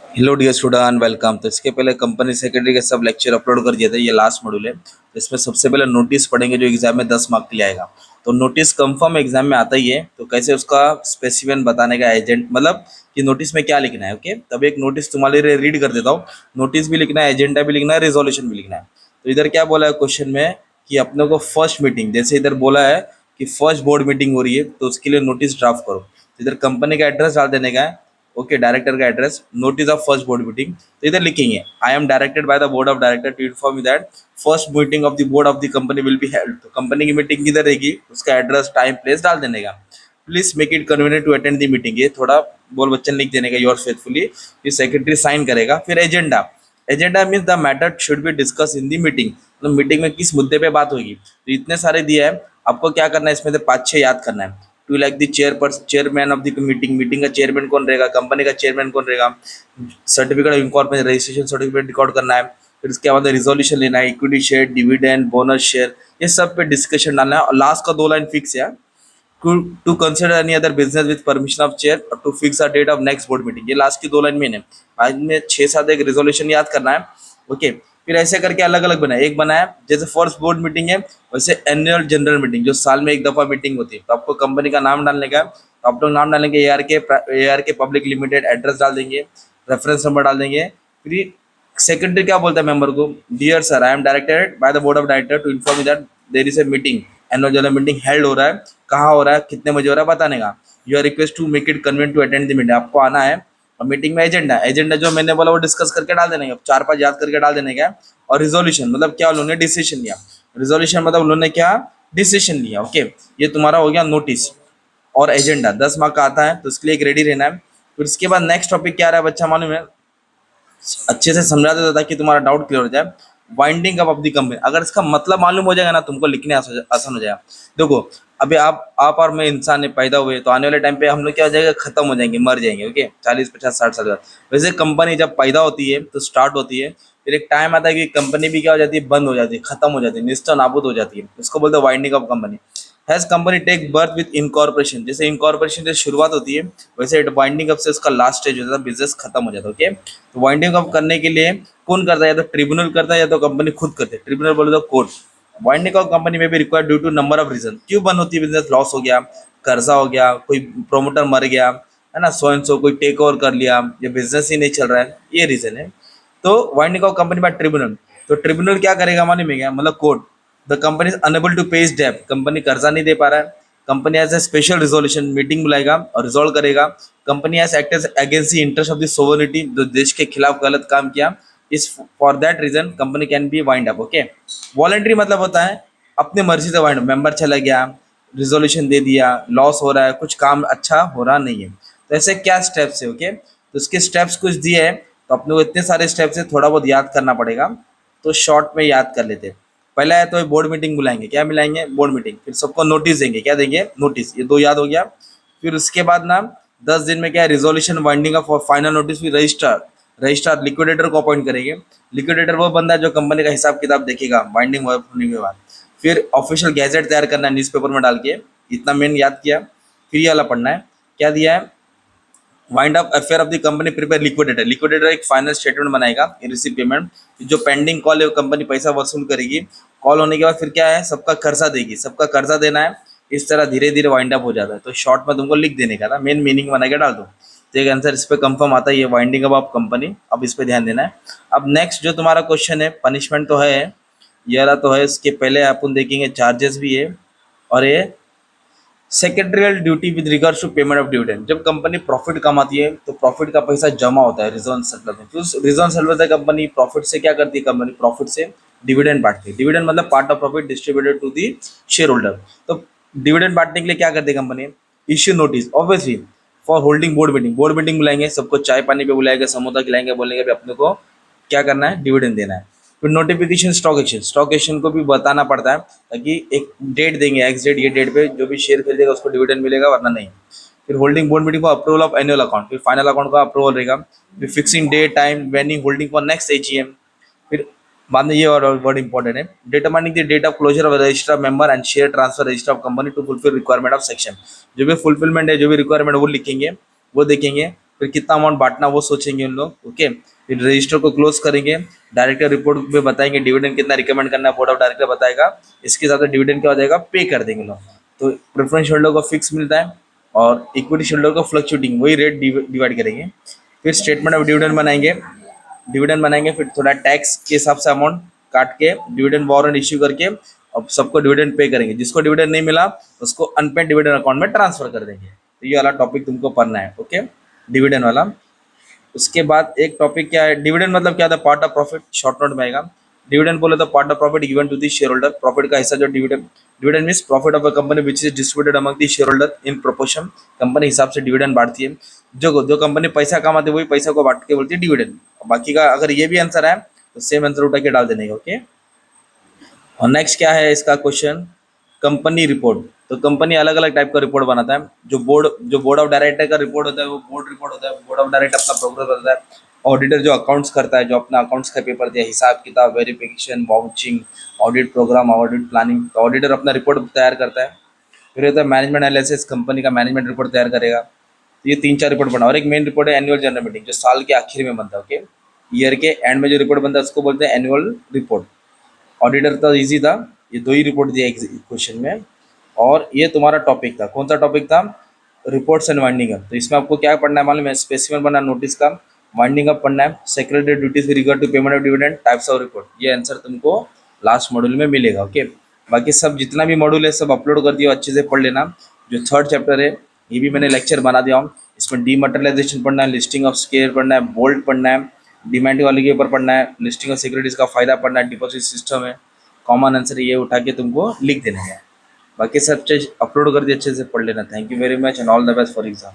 Hello dear student, welcome. तो इसके पहले कंपनी सेक्रेटरी के सब लेक्चर अपलोड कर दिए थे। ये लास्ट मॉड्यूल है। तो इसमें सबसे पहले नोटिस पढ़ेंगे जो एग्जाम में 10 मार्क के लिए आएगा। तो नोटिस कंफर्म एग्जाम में आता ही है, तो कैसे उसका स्पेसिफिकेशन बताने का एजेंट, मतलब कि नोटिस में क्या लिखना है। ओके, तब एक नोटिस तुम्हारे लिए रीड कर देता हूँ। नोटिस भी लिखना है, एजेंडा भी लिखना है, रिजोल्यूशन भी लिखना है। तो इधर क्या बोला है क्वेश्चन में कि अपने को फर्स्ट मीटिंग, जैसे इधर बोला है कि फर्स्ट बोर्ड मीटिंग हो रही है तो उसके लिए नोटिस ड्राफ्ट करो। तो इधर कंपनी का एड्रेस डाल देने का है। ओके, डायरेक्टर का address, notice of first board meeting. तो इधर लिखेंगे I am directed by the board of director to inform you that first meeting of the board of the company will be held. तो company की meeting किधर रहेगी, उसका address, time, place डाल देने का। Please make it convenient to attend the meeting, ये थोड़ा बोल बच्चन लिख देने का, योर फेथफुली। ये सेक्रेटरी साइन करेगा। फिर agenda, agenda means the matter should be discuss in the meeting, मतलब मीटिंग में किस मुद्दे पे बात होगी। तो इतने सारे दिए हैं, आपको क्या करना है, इसमें से 5-6 याद करना है। To like the chairman of the meeting, meeting का चेयरमैन कौन रहेगा, कंपनी का चेयरमैन कौन रहेगा, certificate of incorporation, registration certificate record करना है। फिर उसके बाद रिजोल्यूशन लेना है, equity share, dividend, bonus share, ये सब पे डिस्कशन डालना है। और लास्ट का 2 लाइन फिक्स है, to consider any other business with permission of chair और to fix the date of next board meeting. ये लास्ट की 2 लाइन में है। आज में 6-7 एक रिजोल्यूशन याद करना है। ओके, फिर ऐसे करके अलग अलग बनाए। एक बनाया जैसे फर्स्ट बोर्ड मीटिंग है, वैसे एनुअल जनरल मीटिंग जो साल में एक दफा मीटिंग होती है। तो आपको कंपनी का नाम डालने का है। तो आप लोग नाम डालेंगे ए आर के पब्लिक लिमिटेड, एड्रेस डाल देंगे, रेफरेंस नंबर डाल देंगे। फिर सेक्रेटरी क्या बोलता है मेंबर को, dear sir, I am directed by the board of director to inform that there is a meeting, annual general meeting held हो रहा है, कहाँ हो रहा है, कितने बजे हो रहा है, बताने का। You are request to make it convenient to attend the meeting, आपको आना है। और मीटिंग में एजेंडा, एजेंडा जो मैंने बोला वो डिस्कस करके डाल देने का, 4-5 याद करके डाल देने का। और रिजोल्यूशन मतलब क्या, उन्होंने डिसीजन लिया। रिजोल्यूशन मतलब उन्होंने क्या डिसीजन लिया। ओके, ये तुम्हारा हो गया नोटिस। और एजेंडा 10 मार्क का आता है, तो इसके लिए एक रेडी रहना है। फिर इसके बाद नेक्स्ट टॉपिक क्या आ रहा है बच्चा मालूम है, अच्छे से समझा देता ताकि तुम्हारा डाउट क्लियर हो जाए। Winding up of the company, अगर इसका मतलब मालूम हो जाएगा ना, तुमको लिखने आसान हो जाएगा। देखो, अभी आप और मैं इंसान ने पैदा हुए, तो आने वाले टाइम पे हम लोग क्या हो जाएगा, खत्म हो जाएंगे, मर जाएंगे। ओके, 40-50-60 साल बाद। वैसे कंपनी जब पैदा होती है तो स्टार्ट होती है, फिर एक टाइम आता है कि कंपनी भी क्या हो जाती है, बंद हो जाती है, खत्म हो जाती है, निस्ता नाबूद हो जाती है। उसको बोलते हैं winding of company. Has company take birth with incorporation, जैसे इनकॉर्पोरेशन से शुरुआत होती है, वैसे वाइंडिंग अप से उसका लास्ट स्टेज हो जाता है, बिजनेस खत्म हो जाता है। ओके, तो वाइंडिंग अप करने के लिए कौन करता है, या तो ट्रिब्यूनल करता है या तो कंपनी खुद करती है। ट्रिब्यूनल बोले तो कोर्ट। वाइंडिंग अप कंपनी में भी required due to number of reason, क्यों बंद होती है बिजनेस, लॉस हो गया, कर्जा हो गया, कोई प्रोमोटर मर गया, है ना, सो एंड सो कोई टेक ओवर कर लिया, या बिजनेस ही नहीं चल रहा है, ये रीजन है। तो winding up company by tribunal. तो ट्रिब्यूनल क्या करेगा मालूम है क्या, मतलब court. The company is unable to pay is डेब्ट, कंपनी कर्जा नहीं दे पा रहा है, company has a special resolution meeting बुलाएगा और रिजोल्व करेगा। Company has act against the interest of the sovereignty, जो देश के खिलाफ गलत काम किया, इस for that reason company can be wind up. Okay, voluntary मतलब होता है अपने मर्जी से वाइंड अप, मेंबर चला गया, रिजोल्यूशन दे दिया, लॉस हो रहा है, कुछ काम अच्छा हो रहा नहीं है, तो ऐसे क्या स्टेप्स है। ओके, तो उसके स्टेप्स कुछ दिए हैं, तो अपने को इतने सारे स्टेप्स है, थोड़ा बहुत याद करना पड़ेगा। तो शॉर्ट में याद कर लेते हैं। पहला है तो बोर्ड मीटिंग बुलाएंगे, क्या मिलाएंगे, बोर्ड मीटिंग। फिर सबको नोटिस देंगे, क्या देंगे, नोटिस, ये 2 याद हो गया। फिर उसके बाद ना 10 दिन में क्या है, resolution winding of final notice. फिर रजिस्ट्रार, रजिस्ट्रार लिक्विडेटर को अपॉइंट करेंगे। लिक्विडेटर वो बंदा है जो कंपनी का हिसाब किताब देखेगा वाइंडिंग होने के बाद। फिर ऑफिशियल गैजेट तैयार करना है न्यूज़पेपर में डाल के, इतना मेन याद किया। फिर ये वाला पढ़ना है, क्या दिया है, wind up affair of the company prepare liquidator. Liquidator एक फाइनल स्टेटमेंट बनाएगा, रिसीव पेमेंट, जो पेंडिंग कॉल है कंपनी पैसा वसूल करेगी। कॉल होने के बाद फिर क्या है, सबका कर्जा देगी, सबका कर्जा देना है। इस तरह धीरे धीरे वाइंड अप हो जाता है। तो शॉर्ट में तुमको लिख देने का था, मेन मीनिंग बना के डाल दो। तो एक आंसर इस पर कंफर्म आता है, ये वाइंडिंग अप ऑफ कंपनी। अब इस पर ध्यान देना है। अब नेक्स्ट जो तुम्हारा क्वेश्चन है, पनिशमेंट तो है, ये वाला तो है, इसके पहले अपन देखेंगे चार्जेस भी है। और ये secretarial duty with regards to payment of dividend, जब कंपनी प्रॉफिट कमाती है तो प्रॉफिट का पैसा जमा होता है रिजर्व सर्प्लस में। फिर उस रिजर्व सर्प्लस है कंपनी प्रॉफिट से क्या करती है, कंपनी प्रॉफिट से डिविडेंड बांटती है। डिविडेंड मतलब part of profit distributed to the shareholder. तो डिविडेंड बांटने के लिए क्या करती है company, issue notice obviously for holding board meeting. Board meeting बुलाएंगे, सबको चाय पानी पे बुलाएंगे, समोसा खिलाएंगे, बोलेंगे भी अपने को क्या करना है, डिविडेंड देना है। फिर notification stock exchange, stock exchange को भी बताना पड़ता है, ताकि एक डेट देंगे, एक्स डेट, ये डेट पे जो भी शेयर खरीदेगा उसको डिविडेंड मिलेगा, वरना नहीं। फिर होल्डिंग बोर्ड मीटिंग को अप्रूवल ऑफ एनुअल अकाउंट, फिर फाइनल अकाउंट का अप्रूवल रहेगा। फिर fixing day time venue holding for next AGM. फिर बाद में ये और वर्ड इंपॉर्टेंट है, determining the date of closure of register of member and share transfer register of company to fulfil requirement of section. जो भी फुलफिलमेंट है, जो भी रिक्वायरमेंट वो लिखेंगे, वो देखेंगे। फिर कितना अमाउंट बांटना वो सोचेंगे उन लोग, ओके। फिर रजिस्टर को क्लोज करेंगे, डायरेक्टर रिपोर्ट में बताएंगे डिविडेंड कितना रिकमेंड करना है, बोर्ड ऑफ डायरेक्टर बताएगा, इसके हिसाब से डिविडेंड क्या हो जाएगा, पे कर देंगे लोग। तो प्रेफरेंस शेयरहोल्डर को फिक्स मिलता है और इक्विटी शेयरहोल्डर को फ्लक्चुएटिंग, वही रेट डिवाइड करेंगे। फिर स्टेटमेंट ऑफ डिविडेंड बनाएंगे, फिर थोड़ा टैक्स के हिसाब से अमाउंट काट के डिविडेंड वारंट इश्यू करके अब सबको डिविडेंड पे करेंगे, जिसको डिविडेंड नहीं मिला उसको अनपेड डिविडेंड अकाउंट में ट्रांसफर कर देंगे। तो ये वाला टॉपिक तुमको पढ़ना है, ओके, डिविडेंड वाला। उसके बाद एक टॉपिक क्या है, डिविडेंड मतलब क्या था, part of profit, short note में आएगा। डिविडेंड बोले तो part of profit given to the shareholder, profit का हिस्सा जो dividend, dividend means profit of a company which is distributed among the shareholder in proportion, company हिसाब से dividend बांटती है। जो जो कंपनी पैसा कमाती है वही पैसा को बांट के बोलती है डिविडेंड। बाकी का अगर ये भी आंसर है तो सेम आंसर उठा के डाल देने का, ओके। और नेक्स्ट क्या है इसका क्वेश्चन, कंपनी रिपोर्ट। तो कंपनी अलग अलग टाइप का रिपोर्ट बनाता है। जो बोर्ड ऑफ डायरेक्टर का रिपोर्ट होता है वो बोर्ड रिपोर्ट होता है, बोर्ड ऑफ डायरेक्टर अपना प्रोग्रेस बताता है। ऑडिटर जो अकाउंट्स करता है, जो अपना अकाउंट्स का पेपर दिया, हिसाब किताब, verification, vouching, audit program, audit planning, तो ऑडिटर अपना रिपोर्ट तैयार करता है। फिर होता है मैनेजमेंट एनालिसिस, कंपनी का मैनेजमेंट रिपोर्ट तैयार करेगा। तो ये 3-4 रिपोर्ट बना, और एक मेन रिपोर्ट है एनुअल जनरल मीटिंग, जो साल के आखिर में बनता है, ओके। ईयर के एंड में जो रिपोर्ट बनता है उसको बोलते हैं एनुअल रिपोर्ट। ऑडिटर तो इजी था, ये 2 ही रिपोर्ट दिया क्वेश्चन में। और ये तुम्हारा टॉपिक था, कौन सा टॉपिक था, रिपोर्ट्स एंड वाइंडिंग अप। तो इसमें आपको क्या पढ़ना है मालूम है, स्पेसिफिक बनना नोटिस का, वाइंडिंग अप पढ़ना है, secretary duties with regard to payment of dividend, types of report. ये आंसर तुमको लास्ट मॉड्यूल में मिलेगा, ओके। बाकी सब जितना भी मॉड्यूल है सब अपलोड कर दिया, अच्छे से पढ़ लेना। जो 3rd चैप्टर है ये भी मैंने लेक्चर बना दिया हूँ, इसमें डीमटेरियलाइजेशन पढ़ना है, लिस्टिंग ऑफ शेयर पढ़ना है, बोल्ट पढ़ना है, डिमांड वाले के ऊपर पढ़ना है, लिस्टिंग ऑफ सिक्योरिटीज का फायदा पढ़ना है, डिपॉजिट सिस्टम है। कॉमन आंसर ये उठा के तुमको लिख देना है। बाकी सब चीज अपलोड कर दिए, अच्छे से पढ़ लेना। Thank you very much and all the best for exam.